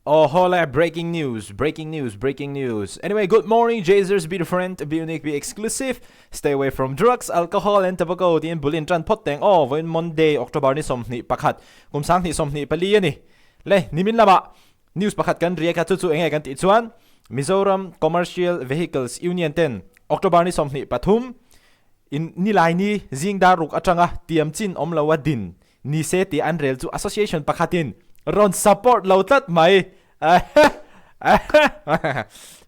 Oh, hola, breaking news, breaking news, breaking news. Anyway, good morning, Jazers, be different, be unique, be exclusive. Stay away from drugs, alcohol, and tobacco. Tien bulin tran pot teng oh, when Monday, October ni somni pakhat. Kum sang ni somni pali ni. Le, nimin lama. News pakhat kan riya ka chu engay kan ti chuan. Mizoram Commercial Vehicles Union 10, October ni somni pathum. In nilai ni zing daruk atanga tiam chin omlawa din. Ni se ti anrel chu association pakhatin. Ron support lautat mai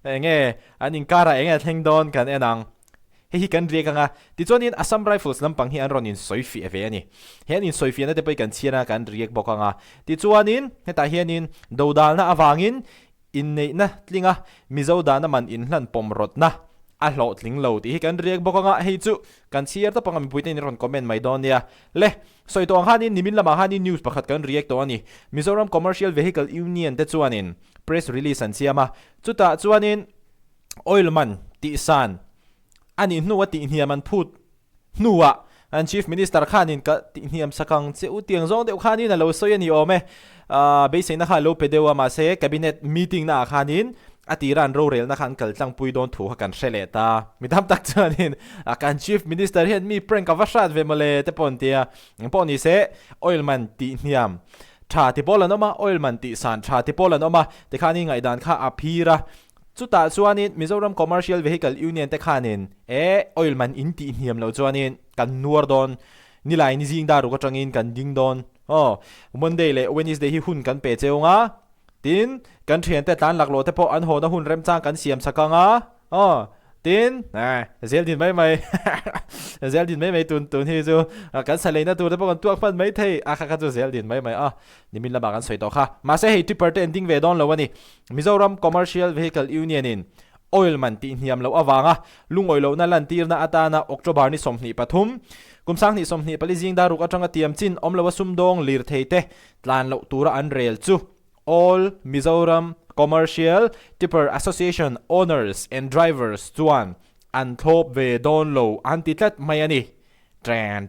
enge aning kara enge thengdon kan enang hi kan ri ka nga ti chonin Assam Rifles lampang hi an ronin soifi ave ani hianin soifi na te pai kan chiana kan riek boka nga ti chuanin heta hianin dodal na awangin in nei na tlinga mizoda na man in hlan pomrot na a hlo tling lo ti kan riek boka nga hei chu kan chiar ta pangam puite ni ron comment mai don ya le soi to ang hanin nimin lama hanin news pakhat kan react to ani Mizoram Commercial Vehicle Union te chuanin press release an siama chuta chuanin oil man ti san ani nuwa ti hiaman phut nuwa an chief minister khanin ka ti hiam sakang che utiang zong de khanin a lo soi ani ome basic na kha lo pedewa ma se cabinet meeting na khanin atiran ro rel na khan kal tlang pui don thu kan seleta midam tak chanin akan chief minister hian mi prank avashat ve male te pontia poni se oilman ti niam tha ti polan oma oilman ti san tha ti polan oma te khani ngai dan kha aphira chuta chuanin Mizoram Commercial Vehicle Union te khanin oilman in ti niam lo chuanin kan nuar don nilai ni jing daru ko tangin kan ding don Monday le Wednesday hi hun kan pe cheunga tin kan thian te tan laklo te po an ho na hun rem chang kan siam sakanga tin zel din mai tun hi chu kan salai na tu te po kan tuak fan mai thei kha chu zel din mai nimin la ba kan soi to kha ma se hei tipper te ending ve don lo wani Mizoram Commercial Vehicle Union in oil man ti hiam lo awanga lungoi lo na lan tir na atana October ni somni pathum kumsang ni somni palizing daruk atanga tiam chin omlo sumdong lir theite tlan lo tura an rel chu all Mizoram Commercial Tipper Association owners and drivers chuan an thop ve don lo antitlat mayani tran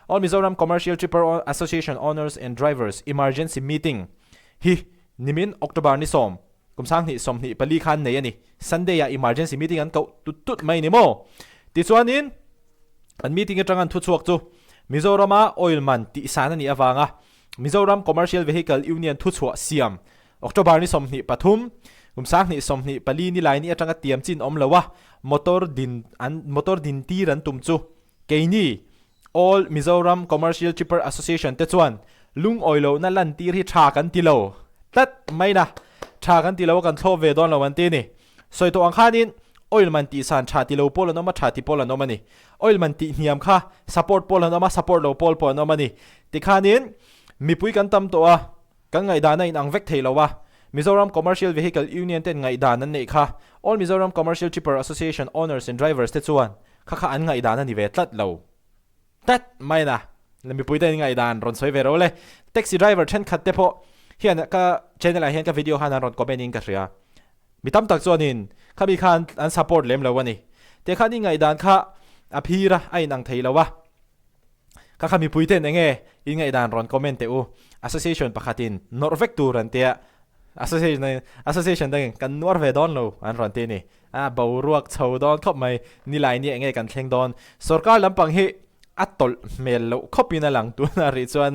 all Mizoram Commercial Tipper Association owners and drivers emergency meeting hi nimin October ni som kumsang ni somni pali khan nei ani Sunday ya emergency meeting an ko tut mai ni mo ti chuanin an meeting atang thu chuak chu Mizorama oil man ti sana ni awanga Mizoram Commercial Vehicle Union thu chua siam October ni somni pathum kumsang ni somni pali ni lai ni atanga tiam chin omlawa motor din ti ran tum chu keini all Mizoram Commercial Chipper Association te chuan lung oilo na lan tir hi tha kan tilo tat mai na tha kan tilo kan thlo ve don lo wan ti ni soi to ang khanin oil man ti san tha tilo pol no ma tha ti pol no mani oil man ti hiam kha support pol no ma support lo pol no mani ti khanin mi pui kan tam to kan ngai da na in ang vek theilowa Mizoram Commercial Vehicle Union ten ngai da nan nei kha all Mizoram Commercial Chipper Association owners and drivers te chuan kha an ngai da na ni ve tlat lo tat mai na mi pui ten ngai dan ron soi ve ro le taxi driver then khat te pho hian ka channel a hian ka video han ron commenting ka ria mi tam tak chuanin khabi khan an support lem lo wani te khani ngai dan kha aphira ai nang theilowa ka khami puiten enge ingai dan ron comment te u association pakhatin norvek turan te association dang kan norve don lo an ron te ni bawruak chho don khop mai nilai ni enge kan thleng don sarkar lampang hi atol mel lo khopina lang tu na ri chuan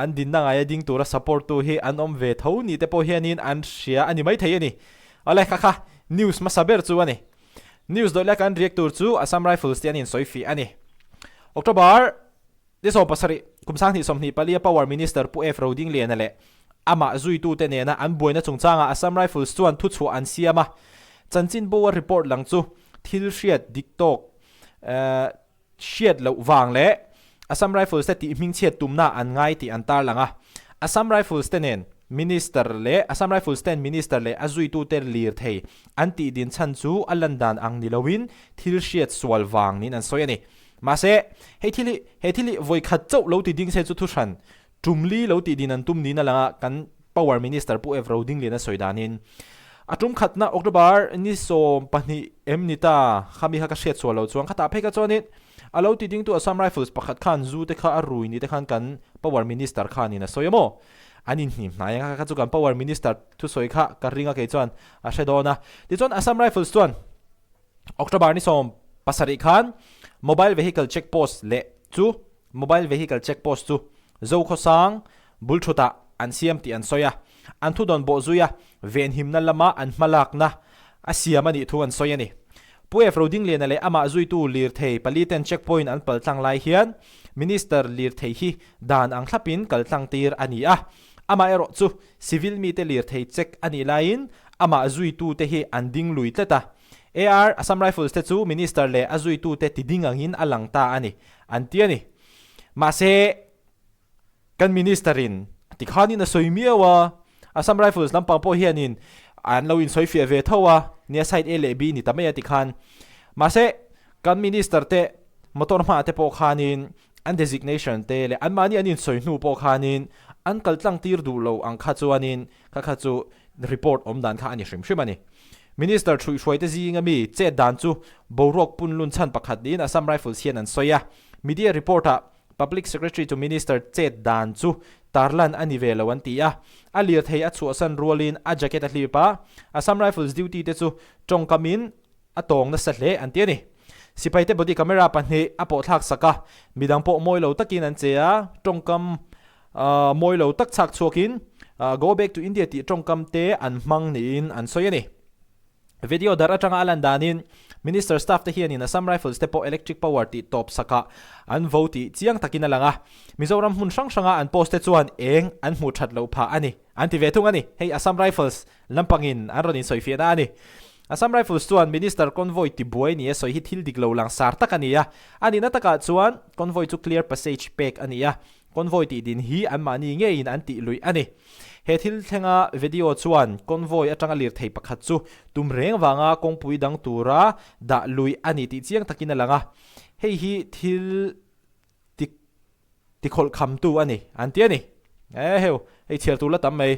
an din na ngai ding tura support tu hi an om ve tho ni te po hianin an ria ani mai thei ani ale kha news ma saber chu ani news do la kan reactor chu Assam Rifles tianin soifi ani October this opasari kumsang ni somni palia power minister pu f roading le na le ama zui tu te ne na an boina chungchanga Assam Rifles chuan thu chu an siama chanchin bo report lang chu thil hriat diktok hriat lo wang le Assam Rifles te ti ming chet tumna an ngai ti an tar langa Assam Rifles tenen minister le Assam Rifles ten minister le azui tu ter lir thei anti din chan chu alandan ang nilowin thil hriat swal wang nin an soyani ma se hethili voi khat chau lo ti ding se chu thu than tumli lo ti din an tum ni na langa kan power minister pu ev roading le na soidanin atum khatna October ni so pani emnita khami ha ka shet so lo chuang khata pheka chonit alo ti ding tu Assam Rifles pakhat khan zu te kha arui ni te khan kan power minister khan ni na soyamo anin hnim na yang ka chu kan power minister thu soi kha ka ringa ke chuan a shedona ti chuan Assam Rifles chuan October ni som pasari khan mobile vehicle checkpost le chu mobile vehicle checkpost chu zo khosang bulthuta an CMT an soya an thu don bo zuya ven himna lama an malak na asiam ani thu an soya ni puef roding le na le ama zui tu lir thei paliten checkpoint an pal tlang lai hian minister lir thei hi dan ang thlapin kal tlang tir ani a ama ero chu civil mi te lir thei check ani lain ama zui tu te hi an ding lui tleta AR Assam Rifles te chu minister le azui tu te tiding angin alang ta ani an tiani ma se kan ministerin tikhani na soimiawa Assam Rifles lampang po hianin an loin soifia ve thawa nia side a le b ni tamaya tikhan ma se kan minister te motor ma te po khanin an designation te le an mani anin soinu po khanin an kaltlang tir du lo ang kha chuanin kha chu report om dan kha ani hrim ani minister thui hruai te zinga mi che dan chu borok punlun chan pakhat din Assam Rifles hian an soya media reporter public secretary to minister che dan chu tarlan ani velawan tia alir thei a chu san rolin a jacket a hlipa Assam Rifles duty te chu tongkamin atong na sahle an tiani sipai te body camera panhe apo thak saka midang po moilo takin an chea tongkam moilo tak chak chuakin go back to India ti tongkam te an mang niin an soyani video dar atanga alan danin minister staff te hian in Assam Rifles te po electric power ti top saka an vote chiang takina langa Mizoram hun sang an post te chuan eng an mu that lo pha ani anti vetung ani hey Assam Rifles lampangin an ronin soifia ani Assam Rifles chuan minister convoy ti buai ni soi hi thil dik lo lang sar takania ani na taka chuan convoy chu clear passage pek ania convoy ti din hi an mani nge in an ti lui ani he thil thenga video chuan convoy atanga lir thei pakhat chu tumreng wanga kongpui dang tura da lui ani ti chiang takina langa hei hi thil ti khol kham tu ani an ti ani heu hei thial tu la tam mai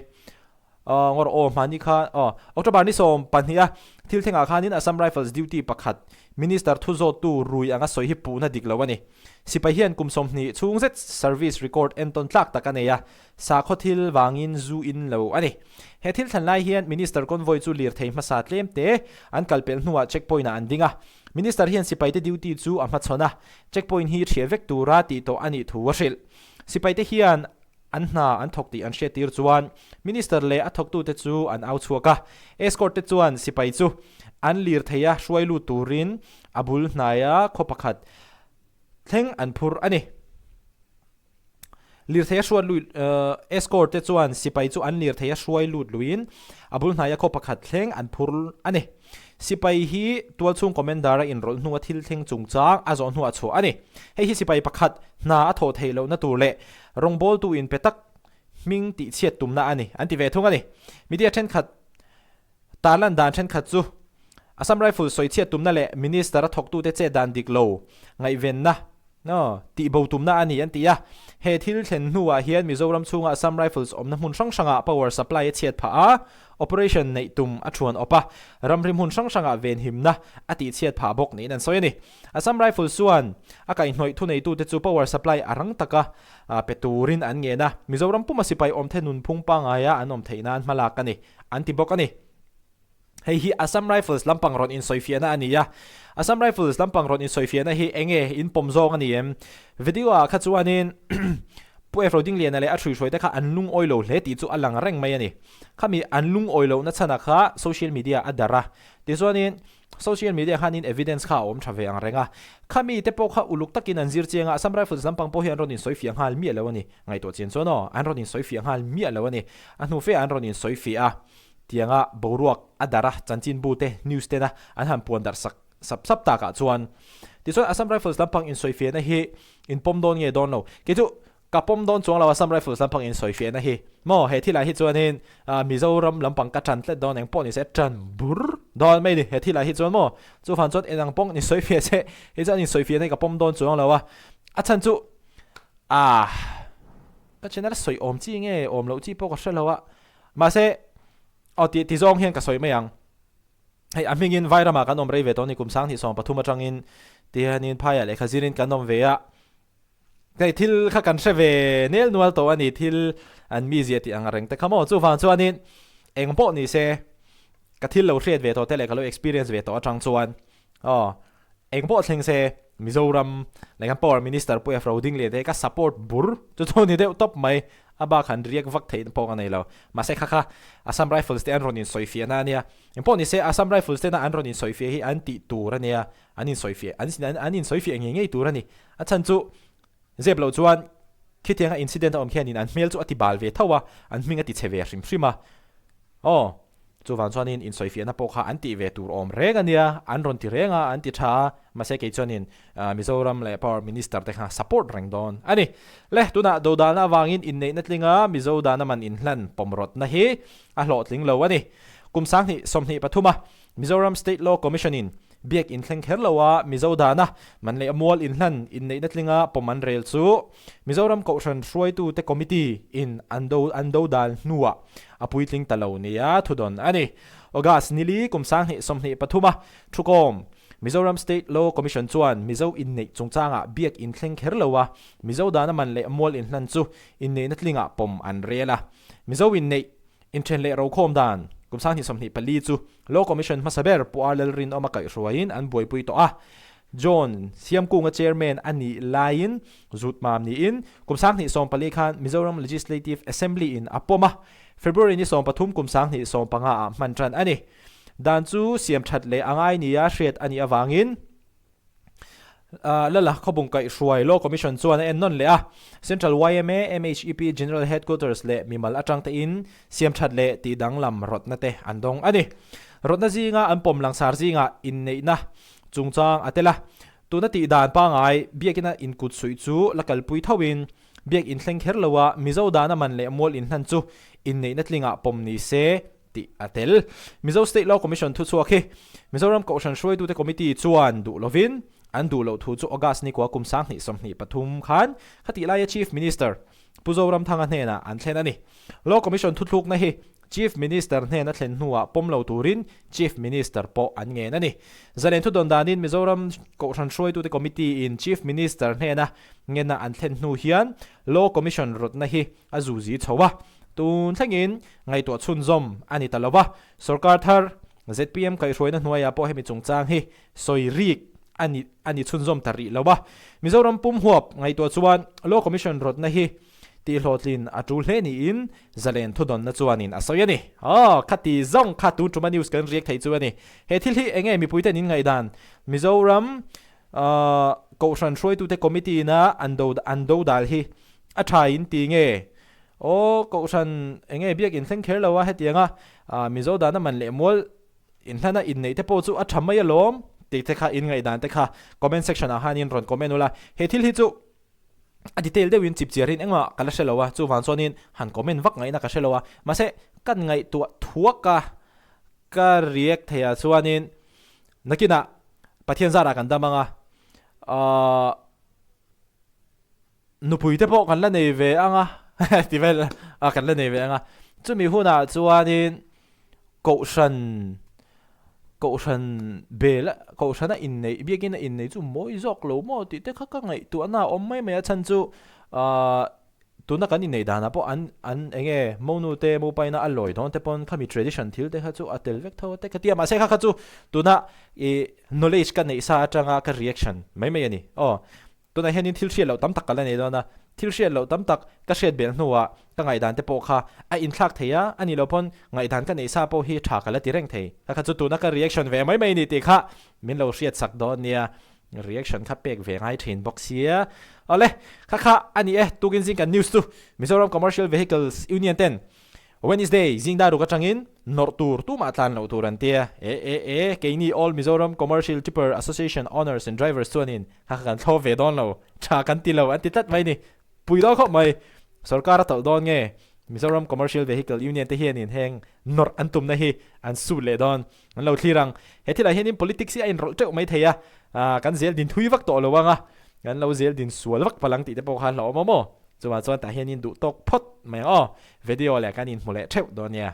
ngor o mani kha October ni som pania thil thenga khanin Assam Rifles duty pakhat minister thuzo tu rui anga soi hi puna diklawani sipahian kumsom ni chungzet service record enton tlak takaneya sa khothil wangin zu in lo ani he thil thanlai hian minister convoy chu lir thei masa tlem te an kalpel hnuwa checkpoint an dinga minister hian sipai te duty chu ama chona checkpoint hi thrievek tura ti to ani thuwaril sipai te hian an hna an thok ti an she tir chuan minister le a thok tu te chu an au chuaka escort te chuan sipai chu an lir theya hruailu turin abul hnaya khopakhat thleng an phur ani lir theya hruailu escort te chuan sipai chu an lir theya hruailu luin abul hnaya khopakhat thleng an phur ani sipai hi tual chung commander in rol hnuwa thil thleng chungchang azon hnuwa chu ani hei hi sipai pakhat na a tho theilo na tur le rongbol tu in petak ming ti chiat tumna ani anti ve thung ani media then khat talan dan then khat chu Assam Rifles soi chiat tumna le minister a thok tu te che dan dik lo ngai ven na no ti bo tumna ani an tia he thil thlen hnuwa hian Mizoram chunga Assam Rifles omna mun sanga power supply chiat pha a operation nei tum athuan opa ramrim hun sanga ven himna ati chiat pha bok ni nan soyani Assam Rifles suan akai hnoi thu nei tu te chu power supply arang taka peturin an nge na Mizoram puma sipai om thenun phungpa ngaya anom theinan malakani anti bokani hei hi Assam Rifles lampang ron in soifiana ania Assam Rifles lampang ron in soifiana hi enge in pomzong ani em video a khachuanin puef roding lian ale a thrui hroi ta kha anlung oilo hle ti chu alang reng mai ani khami anlung oilo na chana kha social media adara ti chuanin social media khanin evidence kha om thave ang renga khami te po kha uluk takin an zir chenga Assam Rifles lampang po hian ron in soifiang hal mi alawani ngai to chen chono an ron in soifiang hal mi alawani anu fe an ron in soifia tianga boruak adara chanchin bute news te na an han puan dar sak sap ta ka chuan ti chuan Assam Rifles lampang in soifia na hi in pomdon nge don lo ke chu ka pomdon chuang lawa Assam Rifles lampang in soifia na hi mo he thila hi chuanin Mizoram lampang ka than tlet don eng pon ni se tran bur don mai ni he thila hi chuan mo chu fan chot enang pong ni soifia se he chuan in soifia nei ka pomdon chuang lawa a chan chu ka chena soi om chi nge om lo chi po ka shalawa ma se ti zong hian ka soi mayang hei amingin vairama kan om rei ve toni kum sang hi som pathuma tangin tianin phaya le khazirin kan om veya cái thil khá cần sẽ về nếu nual to anh thil anh mi gì thì anh rèn te khamo chu van chu anh eng po ni se cái thil lâu xét về to te le cái experience về to trang chuan eng po theng se Mizoram like an power minister po frauding le ka support bur chu ni deuh top mai aba khan riak vak thei po anei lo ma se kha Assam Rifles te an ronin soifiahna nia impo ni se Assam Rifles te na an ronin soifia hi an ti tur ania anin soifia anin soifia ngei tur ani a chan chu zeblo chuan khitianga incident om khianin an mel chu ati bal ve thawa an minga ti cheve rim frima chu van chuanin in soifiahna po kha an ti ve tur om reng ania an ron ti renga an ti tha ma se ke chuanin Mizoram le power minister te kha support reng don ani le tuna dodana wangin in nei natlinga Mizodana man in hlan pomrot na hi a hlo tling lo ani kumsang hi somni pathuma Mizoram State Law Commission in biak in thleng kherlowa Mizodana man le amol in hlan in nei natlinga poman rel chu Mizoram Corporation Shroi tu te committee in ando dal nuwa apui tling talo nia thudon ani August nili kumsang hi somni pathuma thukom Mizoram State Law Commission chuan Mizo in nei chungchanga biak in thleng kherlowa Mizodana man le amol in hlan chu in nei natlinga pom an rela Mizo in nei in chen le ro khom dan kumsang hi somni pali chu Law Commission masaber pualal rin o makai ruain an boipui to John siam kunga chairman ani lain zut mam ni in kumsang ni som pali khan Mizoram Legislative Assembly in apoma February ni som pathum kumsang ni som panga mantran ani dan chu siam that le angai ni ya hret ani awangin lala khobung kai ruai Law Commission chuan en non le Central YMA MHEP General Headquarters le mimal atang te in siam that le ti danglam rotna te andong ani rotna zinga an pom lang sar zinga in nei na chungchang atela tuna ti dan pa ngai biakina in kut sui chu lakal pui thawin biak in thleng kherlowa Mizodana man le mol in han chu in nei natlinga pom ni se ti atel Mizo State Law Commission thu chu khi Mizoram Corporation Shroi tu te committee chuan du lovin an du lo thu chu August ni kwa kumsang ni somni pathum khan khati lai Chief Minister Puzoram thanga hena an thlen ani Law Commission thu thluk na hi Chief Minister hena thlen nuwa pomlo turin Chief Minister po an nge nani zalen thu don danin Mizoram Corporation Shroi tu te committee in Chief Minister hena ngena an thlen nu hian Law Commission rot na hi azuzi chowa tun thangin ngai to chun zom ani talowa sarkar thar ZPM kai roina hnuaya po hemi chungchang hi soirik ani chunzom tari lawa Mizoram pum huap ngai to chuan Law Commission rot na hi ti hlotlin atul hle ni in zalen thudon na chuanin asoyani khati zong khatu tuma news kan riak thei chuani he thil hi enge mi puiten in ngai dan Mizoram Corporation Shroi tu te committee na ando dal hi a thain ti nge Corporation enge biak in thleng kher lawa hetianga Mizodana man le mol in hlana in nei te po chu a thamai alom te kha in ngai dan te kha comment section a hanin ron comment ula he thil hi chu a detail de win chip chiarin enga kala shelowa chu van sonin han comment vak ngai na ka shelowa mase kan ngai tu thuaka ka react thaya chuanin nakina pathian zara kan damanga nupui te po kan la nei ve anga tivel kan la nei ve anga chumi huna chuanin Corporation bela Corporation in nei biakin in nei chu moi zok lo mo ti te kha ka ngai tu ana om mai mai chan chu tuna kan in nei dana po an enge monu te mo paina aloi don te pon khami tradition thil te kha chu atel vek tho te khatia ma se kha chu tuna knowledge kan nei sa atanga ka reaction mai mai ani tuna henin thil shia lo tam tak kala nei dona thil shia lo tam tak ka shet bel hnuwa ka ngai dan te po kha a in thlak theya ani lo pon ngai dan ka nei sa po hi tha kala ti reng thei kha chu tuna ka reaction ve mai mai ni ti kha min lo hriat sak don nia reaction kha pek ve ngai thin box here ole kha ani tukin zing kan news tu Mizoram Commercial Vehicles Union 10 Wednesday zingda ru ka changin nortur tu ma tlan lo turan tia keini all Mizoram Commercial Tipper Association Owners and Drivers chuanin ha kan tho ve don lo tha kan ti lo an ti tat mai ni pui do kho mai sarkar ta don nge Mizoram Commercial Vehicle Union te hianin heng nor antum na hi an su le don an lo thlirang hetila hianin politics in rol teu mai theya kan zel din thui vak to lo wanga kan lo zel din sual vak palang ti te po kha lo mo chuan ta hianin du tok phot mai video le kan in mole theu don ya